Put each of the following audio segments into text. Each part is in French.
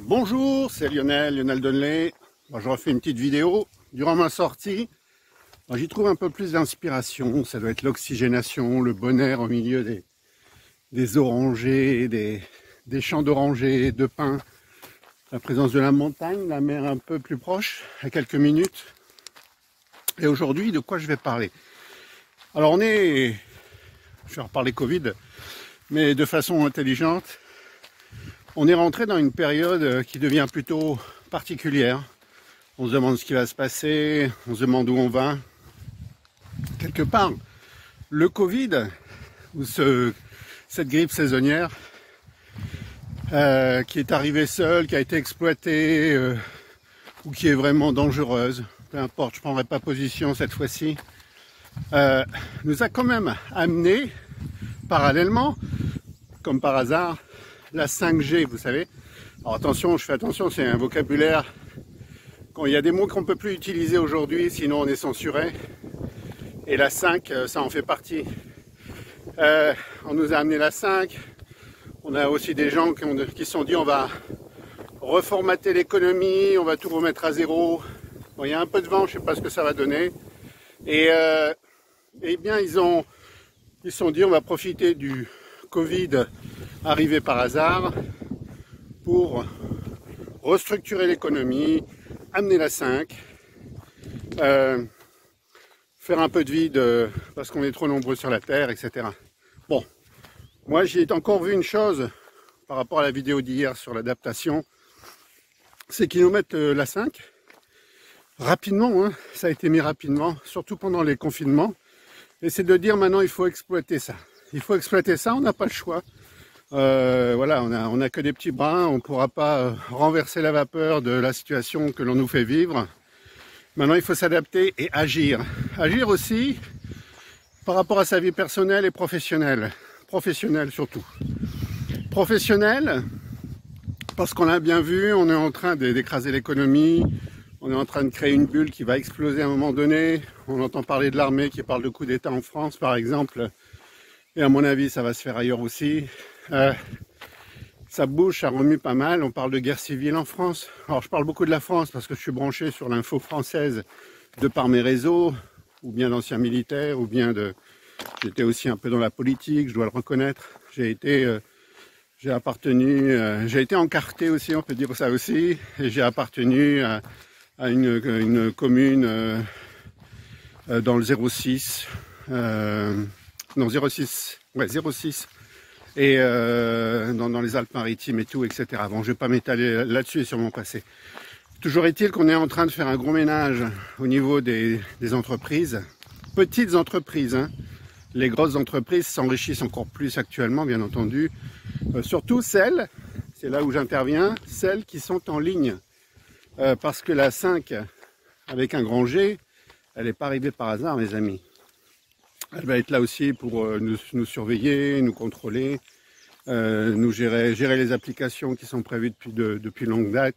Bonjour, c'est Lionel Donnelly. Je refais une petite vidéo. Durant ma sortie, j'y trouve un peu plus d'inspiration. Ça doit être l'oxygénation, le bon air au milieu des orangers, des champs d'orangers, de pins. La présence de la montagne, la mer un peu plus proche, à quelques minutes. Et aujourd'hui, de quoi je vais parler? Alors je vais reparler Covid, mais de façon intelligente. On est rentré dans une période qui devient plutôt particulière. On se demande ce qui va se passer, on se demande où on va. Quelque part, le Covid, ou cette grippe saisonnière, qui est arrivée seule, qui a été exploitée, ou qui est vraiment dangereuse, peu importe, je ne prendrai pas position cette fois-ci, nous a quand même amené, parallèlement, comme par hasard, la 5G, vous savez. Alors attention, je fais attention, c'est un vocabulaire. Quand il y a des mots qu'on ne peut plus utiliser aujourd'hui, sinon on est censuré. Et la 5, ça en fait partie. On nous a amené la 5. On a aussi des gens qui se sont dit on va reformater l'économie, on va tout remettre à zéro. Bon, il y a un peu de vent, je ne sais pas ce que ça va donner. Et bien, ils se sont dit on va profiter du Covid arrivé par hasard pour restructurer l'économie, amener la 5, faire un peu de vide parce qu'on est trop nombreux sur la Terre, etc. Bon, moi j'ai encore vu une chose par rapport à la vidéo d'hier sur l'adaptation, c'est qu'ils nous mettent la 5 rapidement, hein, ça a été mis rapidement, surtout pendant les confinements, et c'est de dire maintenant il faut exploiter ça. Il faut exploiter ça, on n'a pas le choix. Voilà, on a que des petits bras, on ne pourra pas renverser la vapeur de la situation que l'on nous fait vivre. Maintenant, il faut s'adapter et agir. Agir aussi par rapport à sa vie personnelle et professionnelle. Professionnelle surtout. Professionnelle, parce qu'on l'a bien vu, on est en train d'écraser l'économie, on est en train de créer une bulle qui va exploser à un moment donné. On entend parler de l'armée qui parle de coup d'État en France, par exemple. Et à mon avis, ça va se faire ailleurs aussi. Ça bouge, ça remue pas mal. On parle de guerre civile en France. Alors je parle beaucoup de la France parce que je suis branché sur l'info française de par mes réseaux, ou bien d'anciens militaires, ou bien j'étais aussi un peu dans la politique, je dois le reconnaître. J'ai été encarté aussi, on peut dire ça aussi, et j'ai appartenu à une commune dans le 06. Non, 06, ouais, 06, et dans les Alpes-Maritimes et tout, etc. Bon, je vais pas m'étaler là-dessus et sur mon passé. Toujours est-il qu'on est en train de faire un gros ménage au niveau des entreprises, petites entreprises, hein. Les grosses entreprises s'enrichissent encore plus actuellement, bien entendu, surtout celles, c'est là où j'interviens, celles qui sont en ligne, parce que la 5, avec un grand G, elle n'est pas arrivée par hasard, mes amis. Elle va être là aussi pour nous surveiller, nous contrôler, nous gérer les applications qui sont prévues depuis longue date,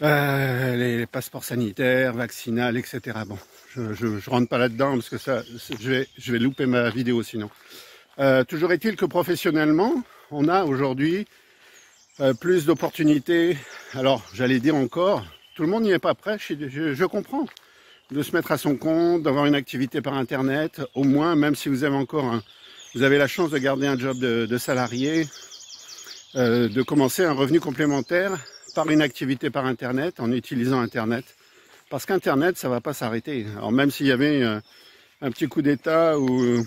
les passeports sanitaires, vaccinales, etc. Bon, je rentre pas là-dedans parce que ça, je vais louper ma vidéo sinon. Toujours est-il que professionnellement, on a aujourd'hui plus d'opportunités. Alors, j'allais dire encore, tout le monde n'y est pas prêt, je comprends. De se mettre à son compte, d'avoir une activité par internet, au moins, même si vous avez vous avez la chance de garder un job de salarié, de commencer un revenu complémentaire par une activité par internet, en utilisant internet. Parce qu'internet, ça va pas s'arrêter. Alors même s'il y avait un petit coup d'état ou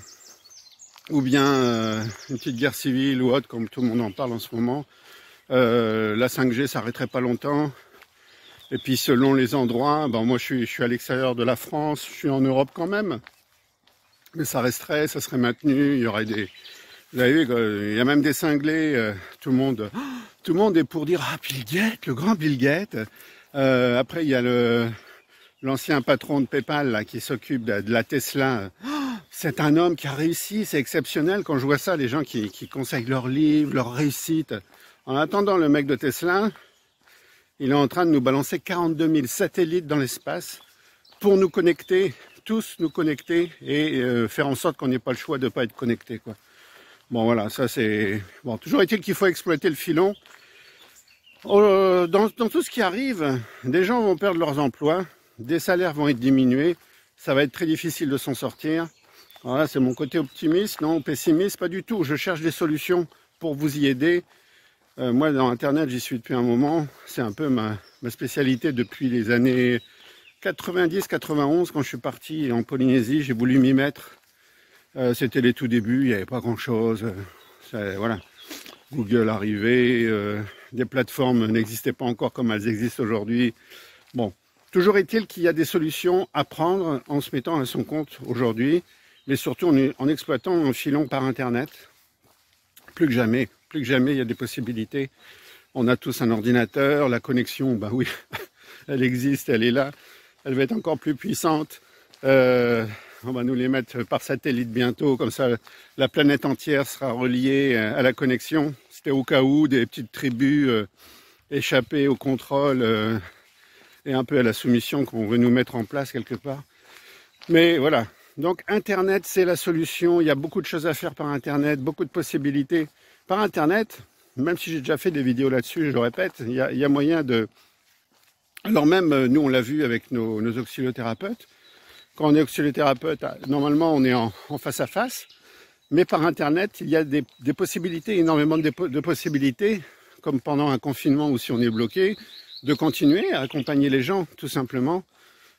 bien une petite guerre civile ou autre, comme tout le monde en parle en ce moment, la 5G s'arrêterait pas longtemps. Et puis selon les endroits, ben moi je suis à l'extérieur de la France, je suis en Europe quand même, mais ça resterait, ça serait maintenu, il y aurait vous avez vu, il y a même des cinglés, tout le monde est pour dire Bill Gates, le grand Bill Gates. Après il y a l'ancien patron de PayPal là, qui s'occupe de la Tesla. C'est un homme qui a réussi, c'est exceptionnel quand je vois ça, les gens qui conseillent leurs livres, leur réussite. En attendant, le mec de Tesla, il est en train de nous balancer 42 000 satellites dans l'espace pour nous connecter, tous nous connecter et faire en sorte qu'on n'ait pas le choix de ne pas être connecté, quoi. Bon voilà, ça c'est... Bon, toujours est-il qu'il faut exploiter le filon Dans tout ce qui arrive, des gens vont perdre leurs emplois, des salaires vont être diminués, ça va être très difficile de s'en sortir. Voilà, c'est mon côté optimiste, non, pessimiste, pas du tout. Je cherche des solutions pour vous y aider. Moi, dans Internet, j'y suis depuis un moment. C'est un peu ma spécialité depuis les années 90-91, quand je suis parti en Polynésie, j'ai voulu m'y mettre. C'était les tout débuts, il n'y avait pas grand-chose. Voilà. Google arrivait, des plateformes n'existaient pas encore comme elles existent aujourd'hui. Bon, toujours est-il qu'il y a des solutions à prendre en se mettant à son compte aujourd'hui, mais surtout en exploitant, en filant par Internet. Plus que jamais, il y a des possibilités. On a tous un ordinateur, la connexion, ben oui, elle existe, elle est là. Elle va être encore plus puissante. On va nous les mettre par satellite bientôt, comme ça la planète entière sera reliée à la connexion. C'était au cas où des petites tribus échappées au contrôle et un peu à la soumission qu'on veut nous mettre en place quelque part. Mais voilà, donc Internet c'est la solution. Il y a beaucoup de choses à faire par Internet, beaucoup de possibilités. Par Internet, même si j'ai déjà fait des vidéos là-dessus, je le répète, il y a moyen de... Alors même, nous on l'a vu avec nos auxiliothérapeutes, quand on est auxiliothérapeute, normalement on est en face à face, mais par Internet, il y a des possibilités, énormément de possibilités, comme pendant un confinement ou si on est bloqué, de continuer à accompagner les gens, tout simplement.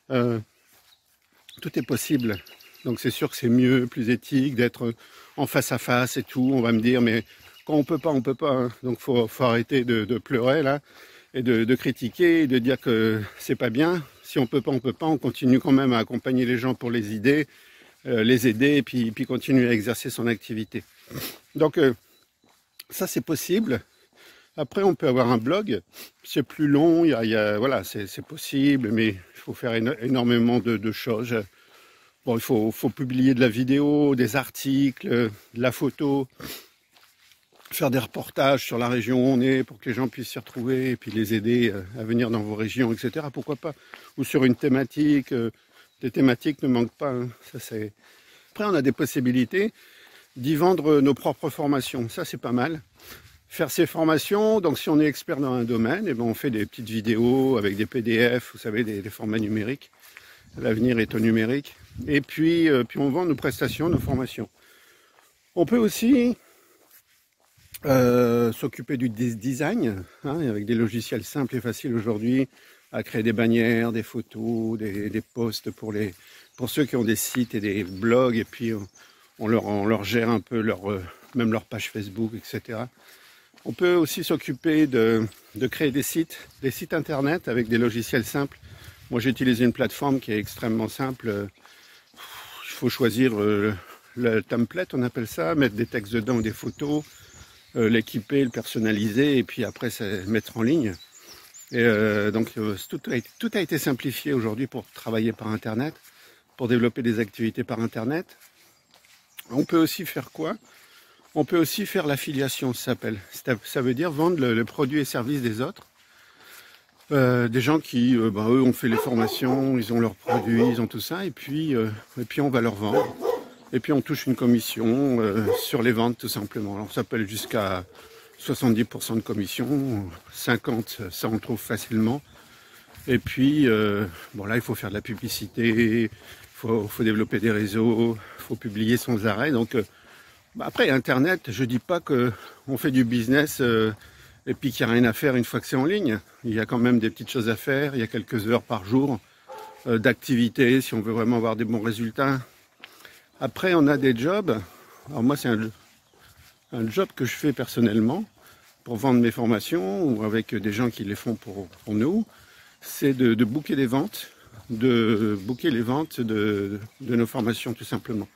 Tout est possible. Donc c'est sûr que c'est mieux, plus éthique, d'être en face à face et tout. On va me dire, mais quand on peut pas, on peut pas. Hein. Donc faut arrêter de pleurer là, et de critiquer, et de dire que c'est pas bien. Si on peut pas, on peut pas. On continue quand même à accompagner les gens pour les aider, et puis continuer à exercer son activité. Donc ça c'est possible. Après on peut avoir un blog, c'est plus long, voilà, c'est possible, mais il faut faire énormément de choses. Bon, il faut publier de la vidéo, des articles, de la photo, faire des reportages sur la région où on est pour que les gens puissent s'y retrouver et puis les aider à venir dans vos régions, etc. Pourquoi pas? Ou sur une thématique, des thématiques ne manquent pas. Hein. Après, on a des possibilités d'y vendre nos propres formations. Ça, c'est pas mal. Faire ces formations, donc si on est expert dans un domaine, eh ben, on fait des petites vidéos avec des PDF, vous savez, des formats numériques. L'avenir est au numérique. Et puis on vend nos prestations, nos formations. On peut aussi s'occuper du design, hein, avec des logiciels simples et faciles aujourd'hui, à créer des bannières, des photos, des posts pour ceux qui ont des sites et des blogs, et puis on leur gère un peu même leur page Facebook, etc. On peut aussi s'occuper de créer des sites internet avec des logiciels simples. Moi j'utilise une plateforme qui est extrêmement simple. Il faut choisir le template, on appelle ça, mettre des textes dedans ou des photos, l'équiper, le personnaliser et puis après mettre en ligne. Et donc tout a été simplifié aujourd'hui pour travailler par Internet, pour développer des activités par Internet. On peut aussi faire quoi? On peut aussi faire l'affiliation, ça s'appelle. Ça veut dire vendre le produit et service des autres. Des gens qui, eux, ont fait les formations, ils ont leurs produits, ils ont tout ça, et puis on va leur vendre. Et puis on touche une commission sur les ventes tout simplement. Alors ça peut aller jusqu'à 70% de commission, 50% ça on le trouve facilement. Et puis bon là il faut faire de la publicité, il faut développer des réseaux, il faut publier sans arrêt. Donc après Internet, je dis pas qu'on fait du business et puis qu'il n'y a rien à faire une fois que c'est en ligne. Il y a quand même des petites choses à faire, il y a quelques heures par jour d'activité si on veut vraiment avoir des bons résultats. Après, on a des jobs. Alors moi, c'est un job que je fais personnellement pour vendre mes formations ou avec des gens qui les font pour nous. C'est de booker des ventes, de booker les ventes de nos formations tout simplement.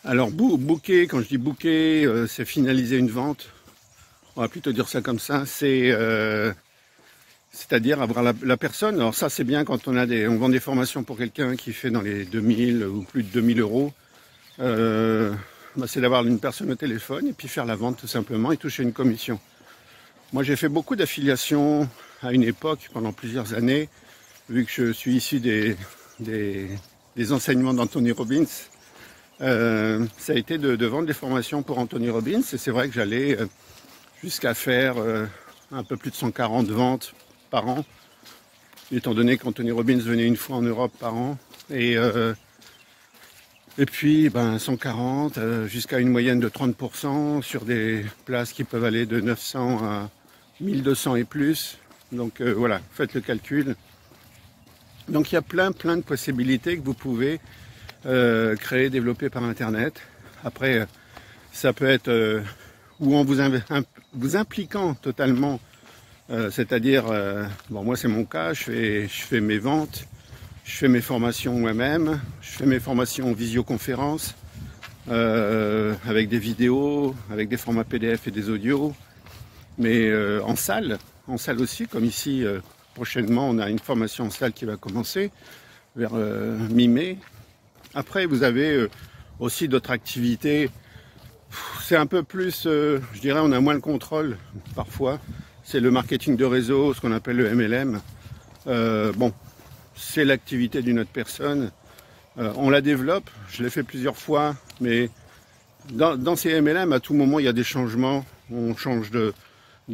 Alors, booker, quand je dis booker, c'est finaliser une vente. On va plutôt dire ça comme ça. C'est-à-dire avoir la personne. Alors ça c'est bien quand on vend des formations pour quelqu'un qui fait dans les 2000 ou plus de 2000 euros. C'est d'avoir une personne au téléphone et puis faire la vente tout simplement et toucher une commission. Moi j'ai fait beaucoup d'affiliations à une époque pendant plusieurs années, vu que je suis issu des enseignements d'Anthony Robbins. Ça a été de vendre des formations pour Anthony Robbins et c'est vrai que j'allais jusqu'à faire un peu plus de 140 ventes par an, étant donné qu'Anthony Robbins venait une fois en Europe par an. Et puis 140 jusqu'à une moyenne de 30% sur des places qui peuvent aller de 900 à 1200 et plus. Donc voilà, faites le calcul. Donc il y a plein de possibilités que vous pouvez créer, développer par Internet. Après, ça peut être ou en vous impliquant totalement, c'est-à-dire, moi c'est mon cas, je fais mes ventes, je fais mes formations moi-même, je fais mes formations en visioconférence, avec des vidéos, avec des formats PDF et des audios, mais en salle aussi, comme ici, prochainement on a une formation en salle qui va commencer vers mi-mai. Après vous avez aussi d'autres activités, c'est un peu plus, je dirais on a moins le contrôle parfois, c'est le marketing de réseau, ce qu'on appelle le MLM. C'est l'activité d'une autre personne, on la développe, je l'ai fait plusieurs fois, mais dans ces MLM à tout moment il y a des changements, on change de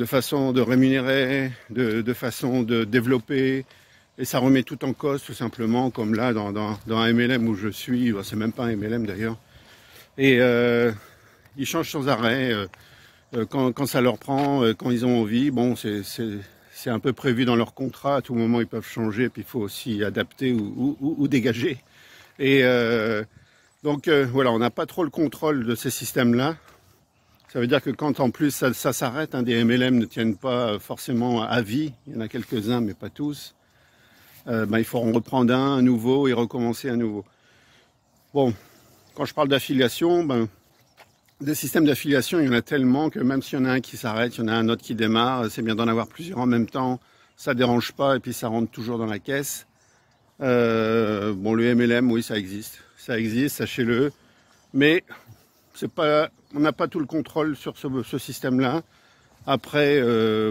façon de rémunérer, de façon de développer, et ça remet tout en cause tout simplement, comme là dans un MLM où je suis, c'est même pas un MLM d'ailleurs, et ils changent sans arrêt, quand ça leur prend, quand ils ont envie, c'est un peu prévu dans leur contrat, à tout moment ils peuvent changer, puis il faut aussi adapter ou dégager. Et donc voilà, on n'a pas trop le contrôle de ces systèmes-là. Ça veut dire que quand en plus ça s'arrête, des MLM ne tiennent pas forcément à vie, il y en a quelques-uns mais pas tous, il faut en reprendre un nouveau et recommencer à nouveau. Bon, quand je parle d'affiliation, des systèmes d'affiliation, il y en a tellement que même s'il y en a un qui s'arrête, il y en a un autre qui démarre, c'est bien d'en avoir plusieurs en même temps, ça dérange pas et puis ça rentre toujours dans la caisse. Le MLM, oui, ça existe, sachez-le, mais on n'a pas tout le contrôle sur ce système-là. Après,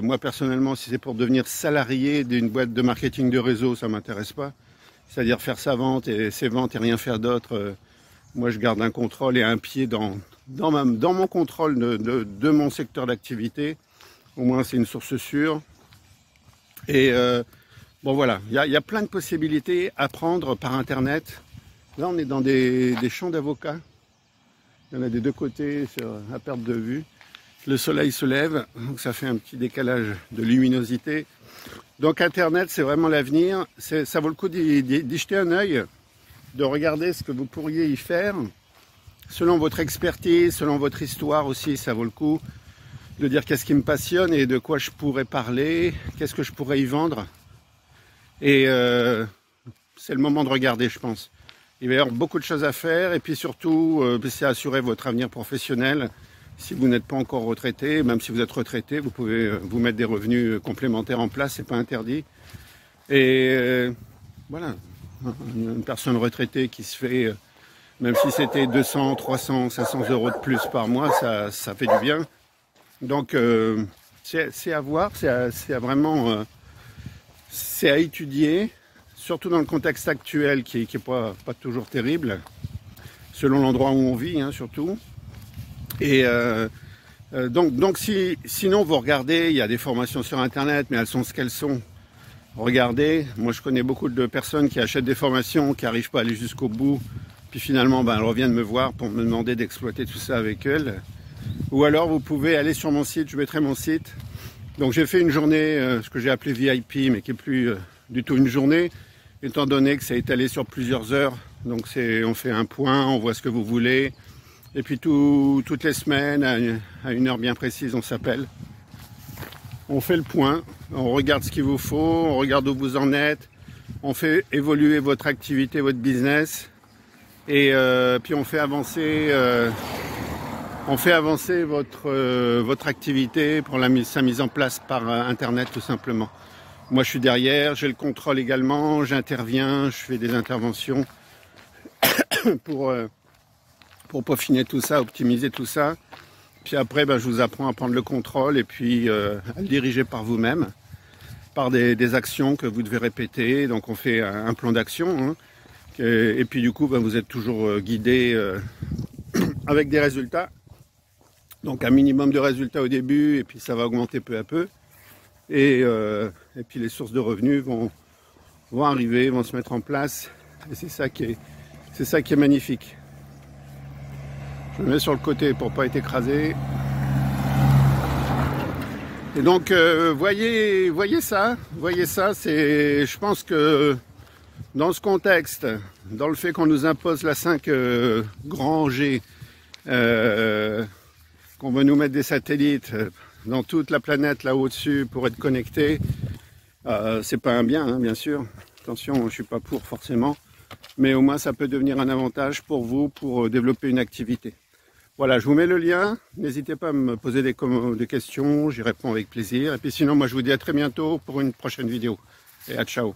moi personnellement, si c'est pour devenir salarié d'une boîte de marketing de réseau, ça m'intéresse pas. C'est-à-dire faire ses ventes et rien faire d'autre. Moi, je garde un contrôle et un pied dans mon contrôle de mon secteur d'activité. Au moins, c'est une source sûre. Et voilà, il y a plein de possibilités à prendre par Internet. Là, on est dans des champs d'avocats. Il y en a des deux côtés à perte de vue. Le soleil se lève, donc ça fait un petit décalage de luminosité. Donc Internet, c'est vraiment l'avenir. Ça vaut le coup d'y jeter un œil, de regarder ce que vous pourriez y faire. Selon votre expertise, selon votre histoire aussi, ça vaut le coup de dire qu'est-ce qui me passionne et de quoi je pourrais parler, qu'est-ce que je pourrais y vendre. Et c'est le moment de regarder, je pense. Il va y avoir beaucoup de choses à faire et puis surtout, c'est assurer votre avenir professionnel. Si vous n'êtes pas encore retraité, même si vous êtes retraité, vous pouvez vous mettre des revenus complémentaires en place, c'est pas interdit. Et voilà, une personne retraitée qui se fait, même si c'était 200, 300, 500 euros de plus par mois, ça fait du bien. Donc c'est à voir, c'est à étudier, surtout dans le contexte actuel qui est pas toujours terrible, selon l'endroit où on vit, surtout. Et donc sinon vous regardez, il y a des formations sur Internet, mais elles sont ce qu'elles sont. Regardez, moi je connais beaucoup de personnes qui achètent des formations, qui n'arrivent pas à aller jusqu'au bout, puis finalement elles reviennent me voir pour me demander d'exploiter tout ça avec elles. Ou alors vous pouvez aller sur mon site, je mettrai mon site. Donc j'ai fait une journée, ce que j'ai appelé VIP, mais qui est plus du tout une journée, étant donné que ça est étalé sur plusieurs heures. Donc on fait un point, on voit ce que vous voulez. Et puis toutes les semaines, à une heure bien précise, on s'appelle. On fait le point, on regarde ce qu'il vous faut, on regarde où vous en êtes, on fait évoluer votre activité, votre business, et puis on fait avancer votre activité pour sa mise en place par Internet tout simplement. Moi je suis derrière, j'ai le contrôle également, j'interviens, je fais des interventions pour peaufiner tout ça, optimiser tout ça. Puis après, je vous apprends à prendre le contrôle et puis à le diriger par vous-même, par des actions que vous devez répéter. Donc on fait un plan d'action. Et puis du coup, vous êtes toujours guidé avec des résultats. Donc un minimum de résultats au début et puis ça va augmenter peu à peu. et puis les sources de revenus vont arriver, vont se mettre en place, et c'est ça qui est magnifique. Je me mets sur le côté pour pas être écrasé. Et donc voyez ça, c'est, je pense que dans ce contexte, dans le fait qu'on nous impose la 5 grand G, qu'on veut nous mettre des satellites dans toute la planète là au-dessus pour être connectés, c'est pas un bien, hein, bien sûr. Attention, je suis pas pour forcément, mais au moins ça peut devenir un avantage pour vous pour développer une activité. Voilà, je vous mets le lien, n'hésitez pas à me poser des questions, j'y réponds avec plaisir. Et puis sinon, moi je vous dis à très bientôt pour une prochaine vidéo. Et à ciao.